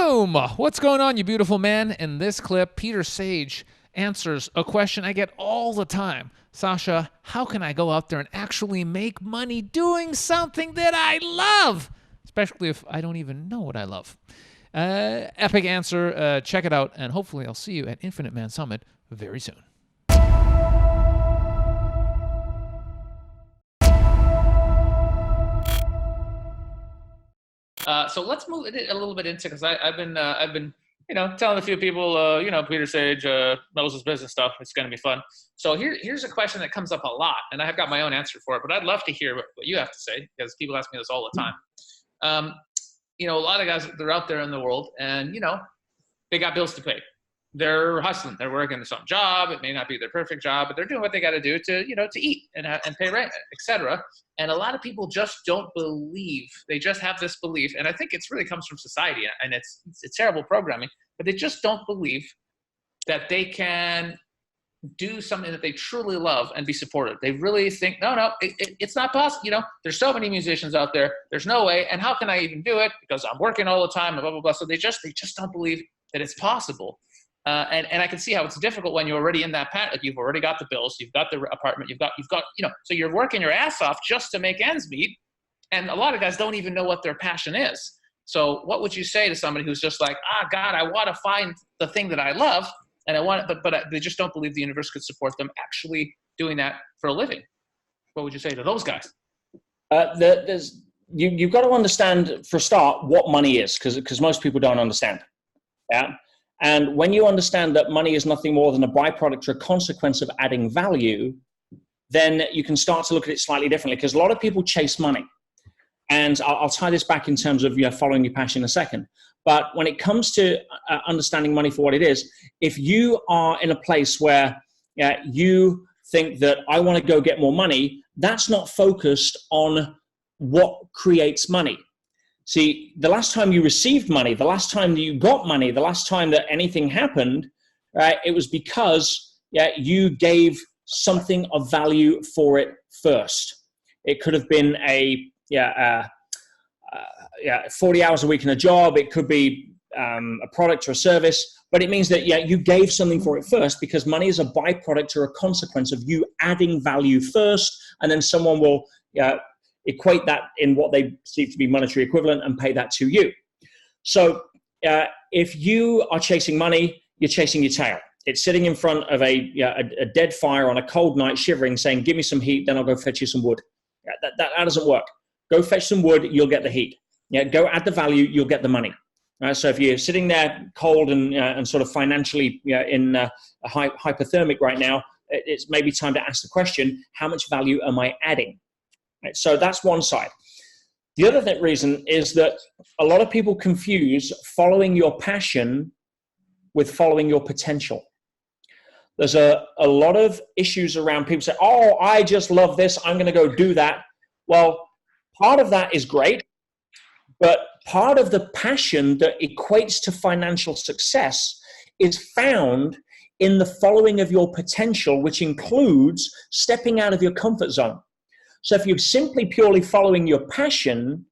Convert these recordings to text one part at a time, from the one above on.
Boom! What's going on, you beautiful man? In this clip, Peter Sage answers a question I get all the time. Sasha, how can I go out there and actually make money doing something that I love? Especially if I don't even know what I love. Epic answer. Check it out, and hopefully I'll see you at Infinite Man Summit very soon. So let's move it a little bit into, because I've been telling a few people Peter Sage knows his business stuff. It's going to be fun. So here's a question that comes up a lot, and I've got my own answer for it, but I'd love to hear what you have to say, because people ask me this all the time. A lot of guys, they're out there in the world, and they got bills to pay. They're hustling. They're working some job. It may not be their perfect job, but they're doing what they got to do to eat and pay rent, etc. And a lot of people just don't believe. They just have this belief, and I think it really comes from society, and it's terrible programming. But they just don't believe that they can do something that they truly love and be supported. They really think, no, it's not possible. There's so many musicians out there. There's no way. And how can I even do it? Because I'm working all the time and blah, blah, blah. So they just don't believe that it's possible. And I can see how it's difficult when you're already in that pattern. Like, you've already got the bills, you've got the apartment, you've got, so you're working your ass off just to make ends meet. And a lot of guys don't even know what their passion is. So what would you say to somebody who's just like, God, I want to find the thing that I love, and I want it, but they just don't believe the universe could support them actually doing that for a living? What would you say to those guys? You've got to understand, for a start, what money is, because most people don't understand. Yeah. And when you understand that money is nothing more than a byproduct or a consequence of adding value, then you can start to look at it slightly differently, because a lot of people chase money. And I'll tie this back in terms of following your passion in a second. But when it comes to understanding money for what it is, if you are in a place where you think that I want to go get more money, that's not focused on what creates money. See, the last time you received money, the last time that you got money, the last time that anything happened, right, it was because you gave something of value for it first. It could have been 40 hours a week in a job. It could be a product or a service, but it means that you gave something for it first, because money is a byproduct or a consequence of you adding value first, and then someone will equate that in what they perceive to be monetary equivalent and pay that to you. So if you are chasing money, you're chasing your tail. It's sitting in front of a dead fire on a cold night, shivering, saying, give me some heat, then I'll go fetch you some wood. That doesn't work. Go fetch some wood, you'll get the heat. Go add the value, you'll get the money. So if you're sitting there cold and sort of financially in hypothermic right now, it's maybe time to ask the question, how much value am I adding? Right, so that's one side. The other reason is that a lot of people confuse following your passion with following your potential. There's a lot of issues around people say, oh, I just love this, I'm going to go do that. Well, part of that is great, but part of the passion that equates to financial success is found in the following of your potential, which includes stepping out of your comfort zone. So if you're simply purely following your passion,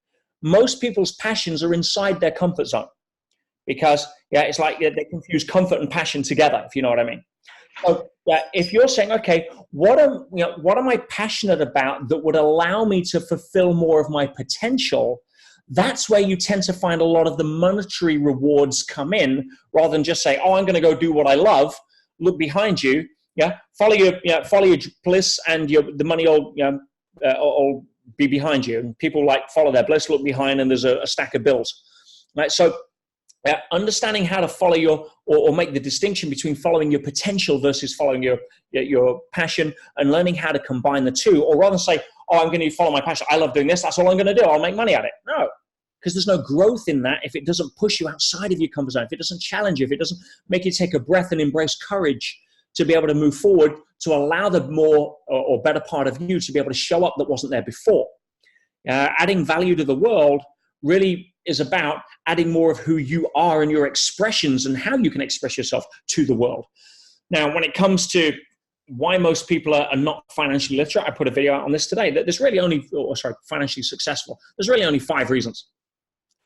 most people's passions are inside their comfort zone, because it's like they confuse comfort and passion together, if you know what I mean. So if you're saying, okay, what am I passionate about that would allow me to fulfill more of my potential? That's where you tend to find a lot of the monetary rewards come in, rather than just say, oh, I'm going to go do what I love. Look behind you, follow your bliss, and the money will be behind you. And people follow their bliss, look behind, and there's a stack of bills. Right? So understanding how to follow or make the distinction between following your potential versus following your passion, and learning how to combine the two, or rather than say, oh, I'm going to follow my passion, I love doing this, that's all I'm going to do, I'll make money at it. No, because there's no growth in that if it doesn't push you outside of your comfort zone, if it doesn't challenge you, if it doesn't make you take a breath and embrace courage to be able to move forward, to allow the more or better part of you to be able to show up that wasn't there before. Adding value to the world really is about adding more of who you are and your expressions and how you can express yourself to the world. Now, when it comes to why most people are not financially literate, I put a video out on this today, that there's really only, financially successful. There's really only 5 reasons.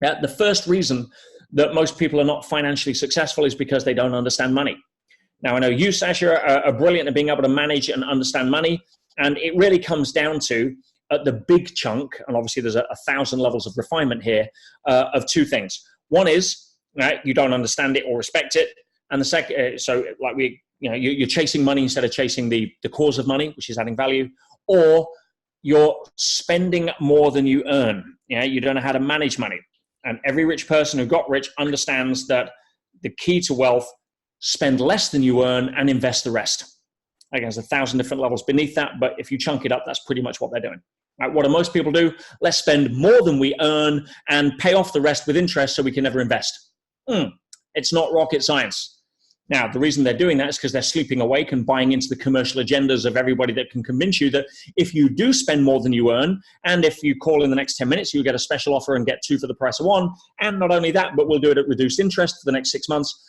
The first reason that most people are not financially successful is because they don't understand money. Now, I know you, Sasha, are brilliant at being able to manage and understand money. And it really comes down to the big chunk, and obviously there's 1,000 levels of refinement here, of two things. One is, right, you don't understand it or respect it. And the second, you're chasing money instead of chasing the cause of money, which is adding value, or you're spending more than you earn. You don't know how to manage money. And every rich person who got rich understands that the key to wealth: spend less than you earn and invest the rest. Again, there's 1,000 different levels beneath that, but if you chunk it up, that's pretty much what they're doing. Right, what do most people do? Let's spend more than we earn and pay off the rest with interest so we can never invest. It's not rocket science. Now, the reason they're doing that is because they're sleeping awake and buying into the commercial agendas of everybody that can convince you that if you do spend more than you earn, and if you call in the next 10 minutes, you'll get a special offer and get 2 for the price of 1. And not only that, but we'll do it at reduced interest for the next 6 months.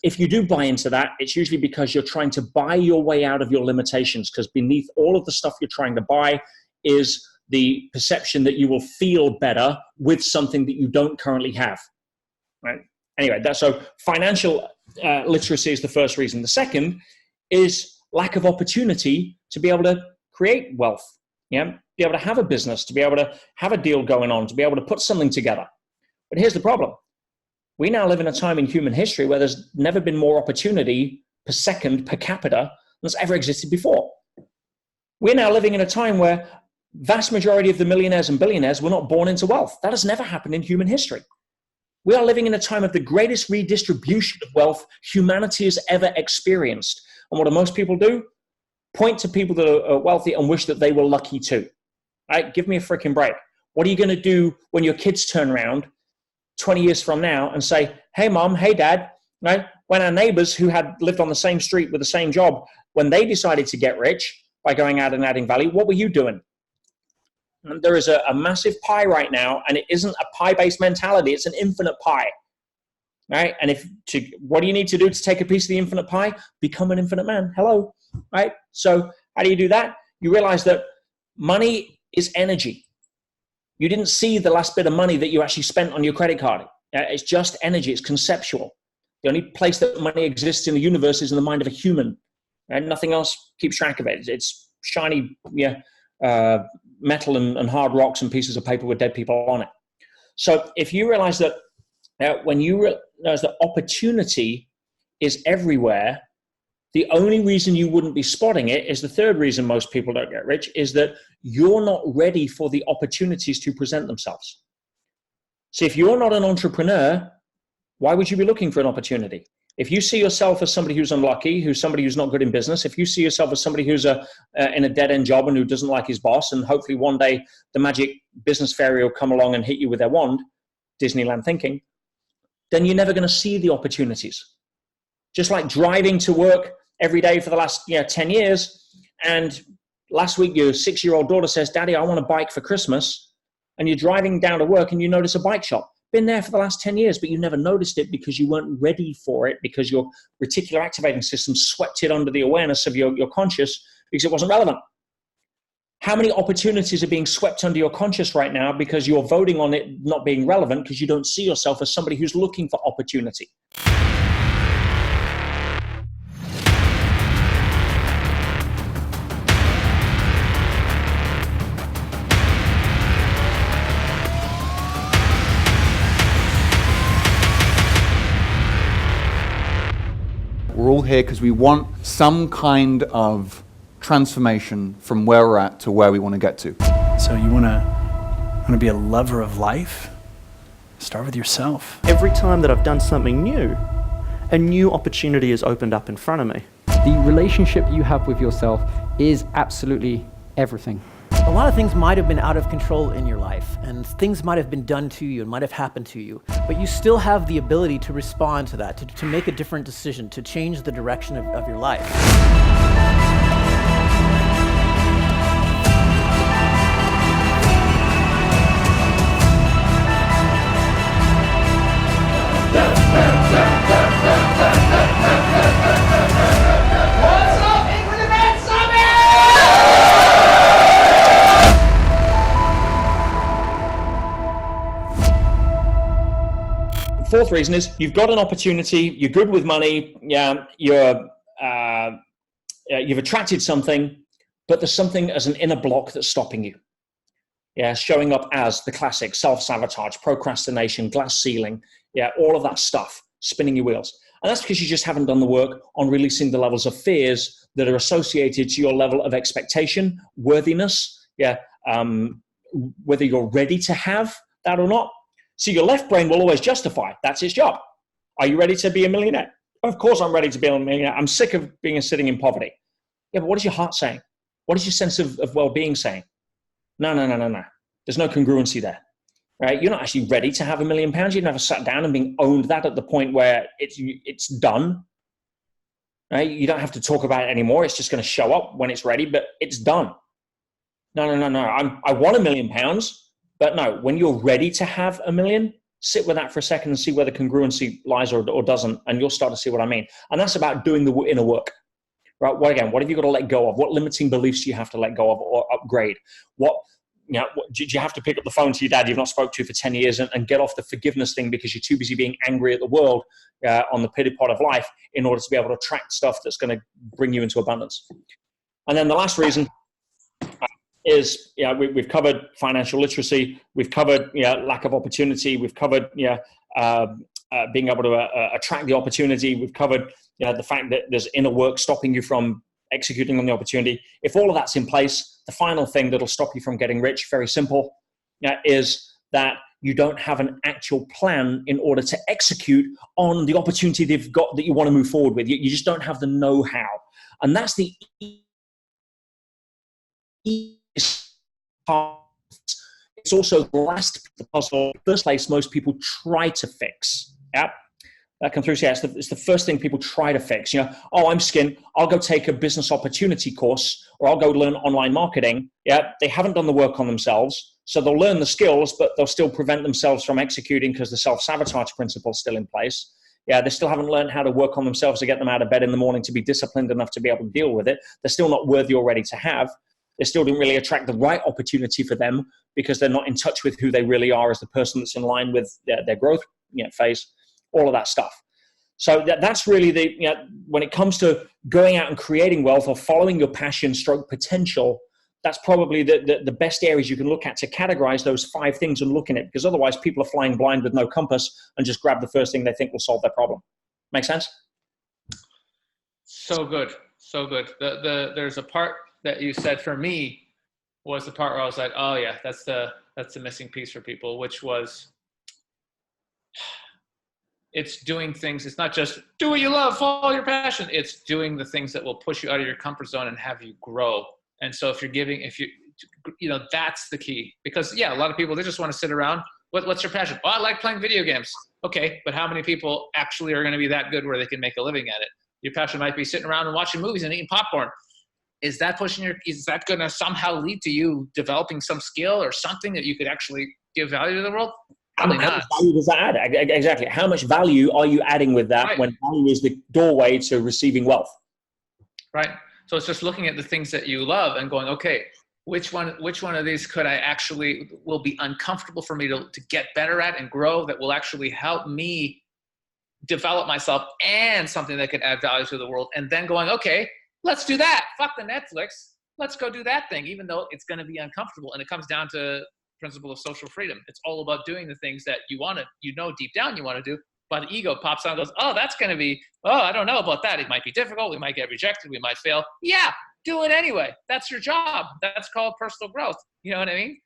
If you do buy into that, it's usually because you're trying to buy your way out of your limitations, because beneath all of the stuff you're trying to buy is the perception that you will feel better with something that you don't currently have, right? Anyway, so financial literacy is the first reason. The second is lack of opportunity to be able to create wealth, be able to have a business, to be able to have a deal going on, to be able to put something together. But here's the problem. We now live in a time in human history where there's never been more opportunity per second, per capita, than's ever existed before. We're now living in a time where vast majority of the millionaires and billionaires were not born into wealth. That has never happened in human history. We are living in a time of the greatest redistribution of wealth humanity has ever experienced. And what do most people do? Point to people that are wealthy and wish that they were lucky too. Right? Give me a freaking break. What are you going to do when your kids turn around 20 years from now and say, hey, mom, hey, dad, right? When our neighbors who had lived on the same street with the same job, when they decided to get rich by going out and adding value, what were you doing? And there is a massive pie right now, and it isn't a pie-based mentality. It's an infinite pie, right? And what do you need to do to take a piece of the infinite pie? Become an infinite man. Hello, right? So how do you do that? You realize that money is energy. You didn't see the last bit of money that you actually spent on your credit card. It's just energy. It's conceptual. The only place that money exists in the universe is in the mind of a human, and nothing else keeps track of it. It's shiny, metal and hard rocks and pieces of paper with dead people on it. So if you realize that when you realize that opportunity is everywhere, the only reason you wouldn't be spotting it is the third reason most people don't get rich, is that you're not ready for the opportunities to present themselves. So if you're not an entrepreneur, why would you be looking for an opportunity? If you see yourself as somebody who's unlucky, who's somebody who's not good in business, if you see yourself as somebody who's in a dead-end job and who doesn't like his boss, and hopefully one day the magic business fairy will come along and hit you with their wand, Disneyland thinking, then you're never going to see the opportunities. Just like driving to work every day for the last 10 years, and last week your 6-year-old daughter says, Daddy, I want a bike for Christmas, and you're driving down to work and you notice a bike shop. Been there for the last 10 years, but you never noticed it because you weren't ready for it, because your reticular activating system swept it under the awareness of your conscious because it wasn't relevant. How many opportunities are being swept under your conscious right now because you're voting on it not being relevant because you don't see yourself as somebody who's looking for opportunity? We're all here because we want some kind of transformation from where we're at to where we want to get to. So you want to be a lover of life? Start with yourself. Every time that I've done something new, a new opportunity has opened up in front of me. The relationship you have with yourself is absolutely everything. A lot of things might have been out of control in your life, and things might have been done to you and might have happened to you, but you still have the ability to respond to that, to make a different decision, to change the direction of your life. fourth reason is you've got an opportunity, you're good with money, yeah, you've attracted something, but there's something as an inner block that's stopping you. Yeah, showing up as the classic self-sabotage, procrastination, glass ceiling, yeah, all of that stuff, spinning your wheels. And that's because you just haven't done the work on releasing the levels of fears that are associated to your level of expectation, worthiness, yeah, whether you're ready to have that or not. So your left brain will always justify, that's its job. Are you ready to be a millionaire? Of course I'm ready to be a millionaire. I'm sick of sitting in poverty. Yeah, but what is your heart saying? What is your sense of well-being saying? No. There's no congruency there, right? You're not actually ready to have £1 million. You've never sat down and been owned that at the point where it's done, right? You don't have to talk about it anymore. It's just going to show up when it's ready, but it's done. No. I want £1 million, but no, when you're ready to have $1 million, sit with that for a second and see where the congruency lies or doesn't, and you'll start to see what I mean. And that's about doing the inner work, right? What have you got to let go of? What limiting beliefs do you have to let go of or upgrade? Do you have to pick up the phone to your dad you've not spoke to for 10 years and get off the forgiveness thing because you're too busy being angry at the world on the pity pot of life in order to be able to attract stuff that's going to bring you into abundance? And then the last reason is, we've covered financial literacy, we've covered lack of opportunity, we've covered being able to attract the opportunity, we've covered the fact that there's inner work stopping you from executing on the opportunity. If all of that's in place, the final thing that'll stop you from getting rich, very simple, is that you don't have an actual plan in order to execute on the opportunity they've got that you want to move forward with. You just don't have the know-how. And that's the easiest part. It's also the last piece of the puzzle. First place, most people try to fix. Yeah. That comes through. So yeah, it's the first thing people try to fix. I'm skint. I'll go take a business opportunity course, or I'll go learn online marketing. Yeah, they haven't done the work on themselves, so they'll learn the skills, but they'll still prevent themselves from executing because the self-sabotage principle is still in place. Yeah, they still haven't learned how to work on themselves to get them out of bed in the morning to be disciplined enough to be able to deal with it. They're still not worthy or ready to have. They still didn't really attract the right opportunity for them because they're not in touch with who they really are as the person that's in line with their growth phase. All of that stuff. So that's really when it comes to going out and creating wealth or following your passion stroke potential, that's probably the best areas you can look at to categorize those 5 things and look in it, because otherwise people are flying blind with no compass and just grab the first thing they think will solve their problem. Make sense? So good. There's a part that you said for me was the part where I was like, oh yeah, that's the missing piece for people, which was, it's doing things. It's not just do what you love, follow your passion. It's doing the things that will push you out of your comfort zone and have you grow. And so if you that's the key, because a lot of people, they just want to sit around. What's your passion? Oh, I like playing video games. Okay. But how many people actually are going to be that good where they can make a living at it? Your passion might be sitting around and watching movies and eating popcorn. Is that going to somehow lead to you developing some skill or something that you could actually give value to the world? How much value does that add? Exactly. How much value are you adding with that when value is the doorway to receiving wealth? Right. So it's just looking at the things that you love and going, okay, which one of these will be uncomfortable for me to get better at and grow, that will actually help me develop myself, and something that could add value to the world. And then going, okay, let's do that. Fuck the Netflix. Let's go do that thing, even though it's going to be uncomfortable. And it comes down to principle of social freedom. It's all about doing the things that you want to, deep down you want to do, but the ego pops out and goes, oh, that's going to be, I don't know about that. It might be difficult. We might get rejected. We might fail. Yeah, do it anyway. That's your job. That's called personal growth. You know what I mean?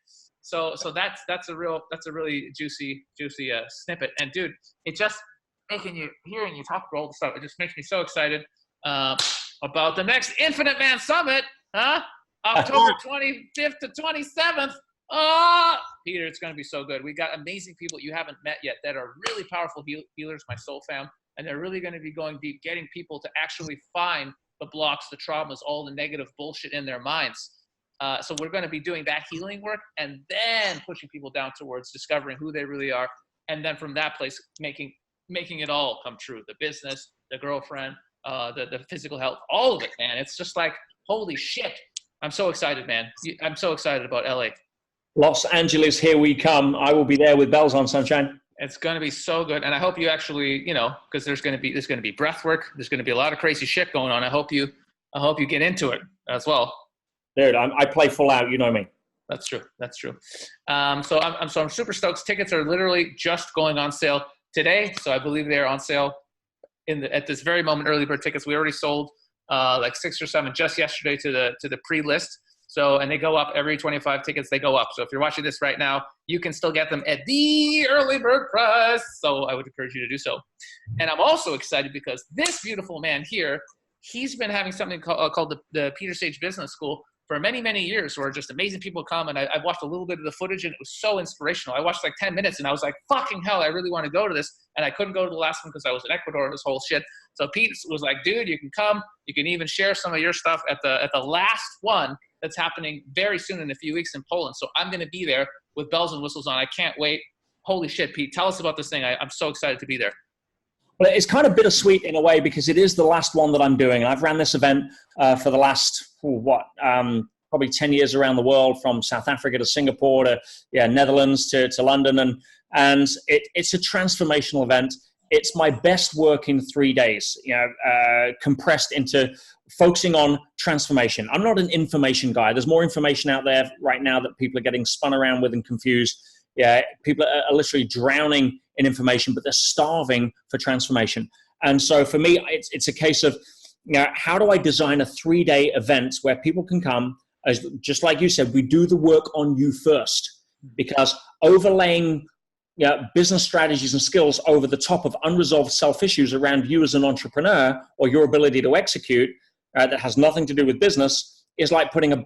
So that's a really juicy snippet. And dude, it just hearing you talk about all the stuff, it just makes me so excited about the next Infinite Man Summit, October 25th to 27th. Peter, it's going to be so good. We got amazing people you haven't met yet that are really powerful healers, my soul fam, and they're really going to be going deep, getting people to actually find the blocks, the traumas, all the negative bullshit in their minds. So we're going to be doing that healing work and then pushing people down towards discovering who they really are. And then from that place, making it all come true. The business, the girlfriend, the physical health, all of it, man. It's just like, holy shit. I'm so excited, man. I'm so excited about LA. Los Angeles, here we come. I will be there with bells on, sunshine. It's going to be so good. And I hope you actually, because there's going to be breath work. There's going to be a lot of crazy shit going on. I hope you get into it as well. Dude, I play full out. You know me. That's true. So I'm super stoked. Tickets are literally just going on sale today. So I believe they're on sale at this very moment. Early bird tickets. We already sold like 6 or 7 just yesterday to the pre-list. So, and they go up every 25 tickets, they go up. So if you're watching this right now, you can still get them at the early bird price. So I would encourage you to do so. And I'm also excited because this beautiful man here, he's been having something called the Peter Sage Business School for many, many years, where just amazing people come. And I've watched a little bit of the footage, and it was so inspirational. I watched like 10 minutes and I was like, fucking hell, I really want to go to this. And I couldn't go to the last one because I was in Ecuador, this whole shit. So Pete was like, dude, you can come. You can even share some of your stuff at the last one that's happening very soon in a few weeks in Poland. So I'm going to be there with bells and whistles on. I can't wait. Holy shit, Pete, tell us about this thing. I'm so excited to be there. Well, it's kind of bittersweet in a way because it is the last one that I'm doing. I've ran this event for the last, probably 10 years around the world, from South Africa to Singapore to Netherlands to London. And it's a transformational event. It's my best work in 3 days, compressed into focusing on transformation. I'm not an information guy. There's more information out there right now that people are getting spun around with and confused. Yeah, people are literally drowning in information, but they're starving for transformation. And so for me, it's a case of, how do I design a 3-day event where people can come, as just like you said, we do the work on you first, because overlaying business strategies and skills over the top of unresolved self-issues around you as an entrepreneur or your ability to execute that has nothing to do with business is like putting a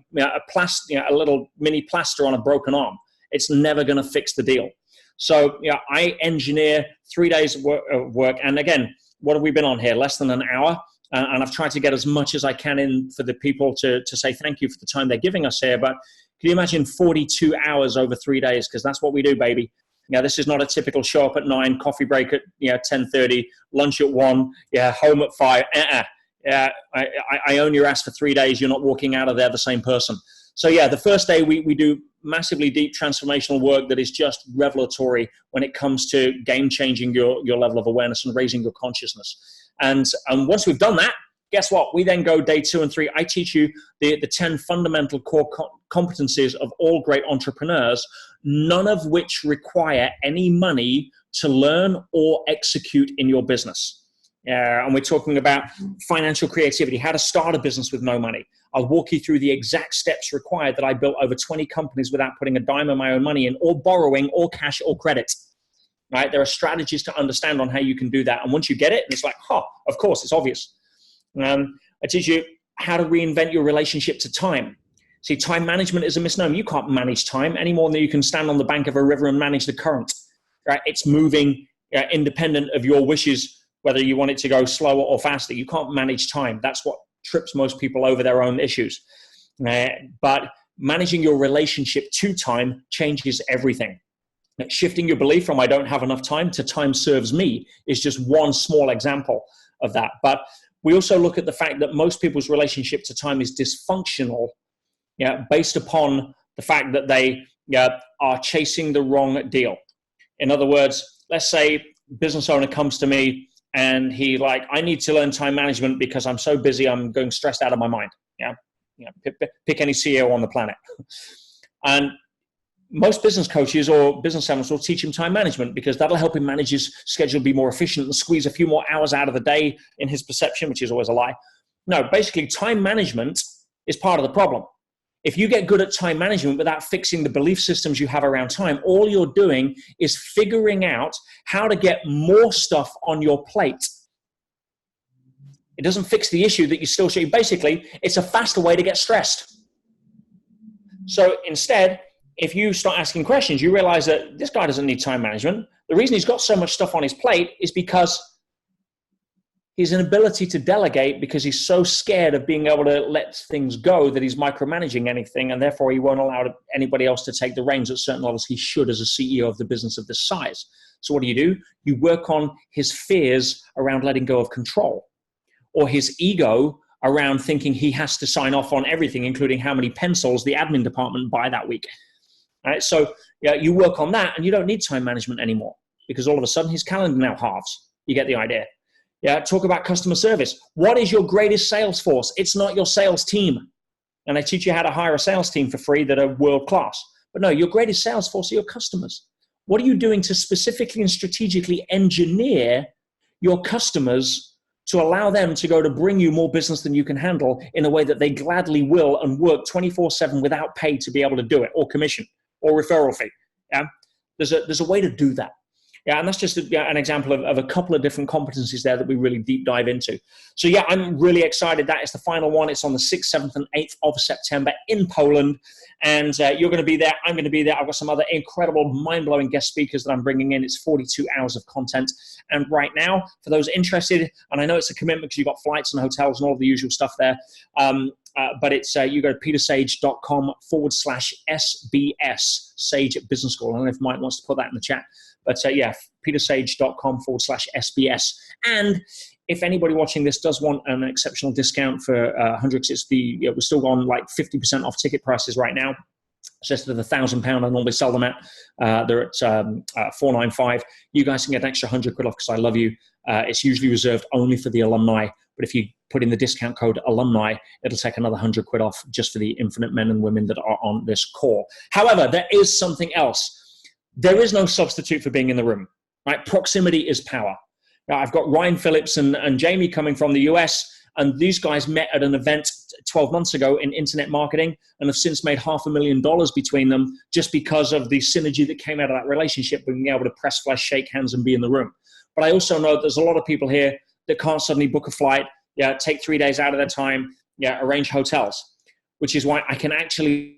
little mini plaster on a broken arm. It's never going to fix the deal. So I engineer 3 days of work. And again, what have we been on here? Less than an hour. And I've tried to get as much as I can in for the people to say thank you for the time they're giving us here. But can you imagine 42 hours over 3 days? Because that's what we do, baby. This is not a typical show up at 9, coffee break at 10:30, lunch at 1, home at 5. I own your ass for 3 days. You're not walking out of there the same person. So the first day we do massively deep transformational work that is just revelatory when it comes to game changing your level of awareness and raising your consciousness. And once we've done that, guess what? We then go day 2 and 3. I teach you the 10 fundamental core competencies of all great entrepreneurs, none of which require any money to learn or execute in your business. And we're talking about financial creativity, how to start a business with no money. I'll walk you through the exact steps required that I built over 20 companies without putting a dime of my own money in, or borrowing, or cash, or credit. Right? There are strategies to understand on how you can do that. And once you get it, it's like, of course, it's obvious. I teach you how to reinvent your relationship to time. See, time management is a misnomer. You can't manage time any more than you can stand on the bank of a river and manage the current. Right? It's moving independent of your wishes, whether you want it to go slower or faster. You can't manage time. That's what trips most people over their own issues. But managing your relationship to time changes everything. Shifting your belief from I don't have enough time to time serves me is just one small example of that. But we also look at the fact that most people's relationship to time is dysfunctional, based upon the fact that they are chasing the wrong deal. In other words, let's say business owner comes to me and I need to learn time management because I'm so busy, I'm going stressed out of my mind. Pick any CEO on the planet. And most business coaches or business owners will teach him time management because that'll help him manage his schedule, be more efficient, and squeeze a few more hours out of the day in his perception, which is always a lie. No, basically time management is part of the problem. If you get good at time management without fixing the belief systems you have around time, all you're doing is figuring out how to get more stuff on your plate. It doesn't fix the issue that you still see. Basically, it's a faster way to get stressed. So instead, if you start asking questions, you realize that this guy doesn't need time management. The reason he's got so much stuff on his plate is because his inability to delegate, because he's so scared of being able to let things go that he's micromanaging anything, and therefore he won't allow anybody else to take the reins at certain levels he should as a CEO of the business of this size. So what do? You work on his fears around letting go of control, or his ego around thinking he has to sign off on everything, including how many pencils the admin department buy that week. Right? So you work on that and you don't need time management anymore. because all of a sudden his calendar now halves. You get the idea. Yeah, talk about customer service. What is your greatest sales force? It's not your sales team. And I teach you how to hire a sales team for free that are world class. But no, your greatest sales force are your customers. What are you doing to specifically and strategically engineer your customers to allow them to go to bring you more business than you can handle in a way that they gladly will and work 24/7 without pay to be able to do it, or commission or referral fee? Yeah, there's a way to do that. Yeah, and that's just an example of a couple of different competencies there that we really deep dive into. So yeah, I'm really excited. That is the final one. It's on the 6th, 7th, and 8th of September in Poland. And you're going to be there. I'm going to be there. I've got some other incredible, mind-blowing guest speakers that I'm bringing in. It's 42 hours of content. And right now, for those interested, and I know it's a commitment because you've got flights and hotels and all the usual stuff there, but it's you go to petersage.com/SBS, Sage Business School. I don't know if Mike wants to put that in the chat. But yeah, petersage.com/SBS. And if anybody watching this does want an exceptional discount for 100, we're still on like 50% off ticket prices right now. It's just at £1,000 I normally sell them at. They're at $495. You guys can get an extra 100 quid off because I love you. It's usually reserved only for the alumni. But if you put in the discount code alumni, it'll take another 100 quid off just for the infinite men and women that are on this call. However, there is something else. There is no substitute for being in the room, right? Proximity is power. Now, I've got Ryan Phillips and Jamie coming from the US, and these guys met at an event 12 months ago in internet marketing and have since made $500,000 between them just because of the synergy that came out of that relationship, being able to press flesh, shake hands, and be in the room. But I also know that there's a lot of people here that can't suddenly book a flight, take 3 days out of their time, arrange hotels, which is why I can actually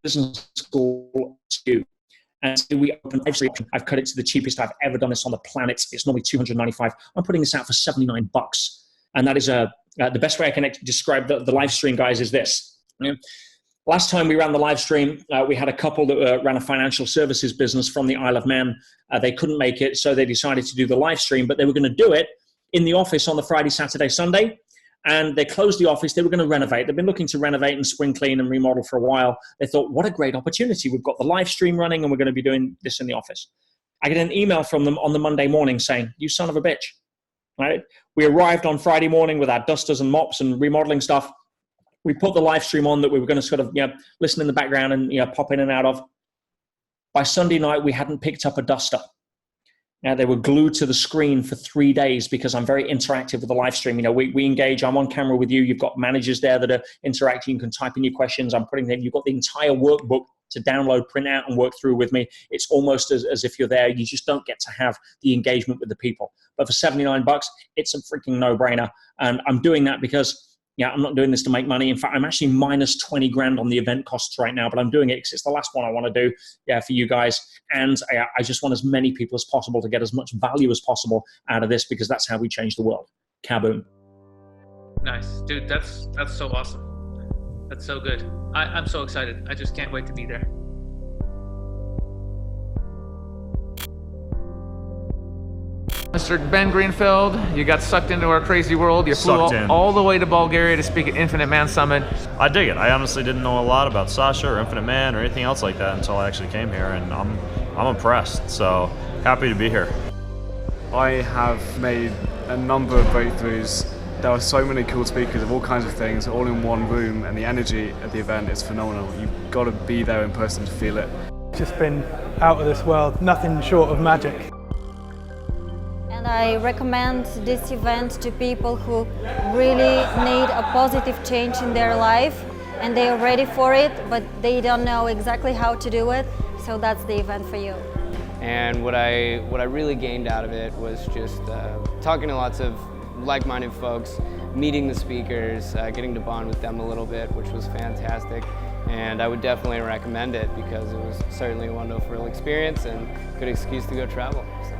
business school to, and so we open live stream. I've cut it to the cheapest I've ever done this on the planet. It's normally $295. I'm putting this out for $79, and that is the best way I can describe the live stream, guys, is this. Last time we ran the live stream, we had a couple that ran a financial services business from the Isle of Man. They couldn't make it, so they decided to do the live stream, but they were going to do it in the office on the Friday, Saturday, Sunday. And they closed the office. They were going to renovate. They've been looking to renovate and spring clean and remodel for a while. They thought, what a great opportunity. We've got the live stream running and we're going to be doing this in the office. I get an email from them on the Monday morning saying, you son of a bitch. Right? We arrived on Friday morning with our dusters and mops and remodeling stuff. We put the live stream on that we were going to sort of listen in the background and pop in and out of. By Sunday night, we hadn't picked up a duster. Now, they were glued to the screen for 3 days because I'm very interactive with the live stream. We engage. I'm on camera with you. You've got managers there that are interacting. You can type in your questions. I'm putting them. You've got the entire workbook to download, print out, and work through with me. It's almost as if you're there. You just don't get to have the engagement with the people. But for $79, it's a freaking no-brainer. And I'm doing that because I'm not doing this to make money. In fact, I'm actually minus 20 grand on the event costs right now, but I'm doing it because it's the last one I want to do for you guys. And I just want as many people as possible to get as much value as possible out of this because that's how we change the world. Kaboom. Nice. Dude, that's so awesome. That's so good. I'm so excited. I just can't wait to be there. Mr. Ben Greenfield, you got sucked into our crazy world. You flew all the way to Bulgaria to speak at Infinite Man Summit. I dig it. I honestly didn't know a lot about Sasha or Infinite Man or anything else like that until I actually came here, and I'm impressed. So happy to be here. I have made a number of breakthroughs. There are so many cool speakers of all kinds of things, all in one room, and the energy at the event is phenomenal. You've got to be there in person to feel it. Just been out of this world, nothing short of magic. And I recommend this event to people who really need a positive change in their life and they are ready for it, but they don't know exactly how to do it. So that's the event for you. And what I really gained out of it was just talking to lots of like-minded folks, meeting the speakers, getting to bond with them a little bit, which was fantastic. And I would definitely recommend it because it was certainly a wonderful experience and good excuse to go travel. So.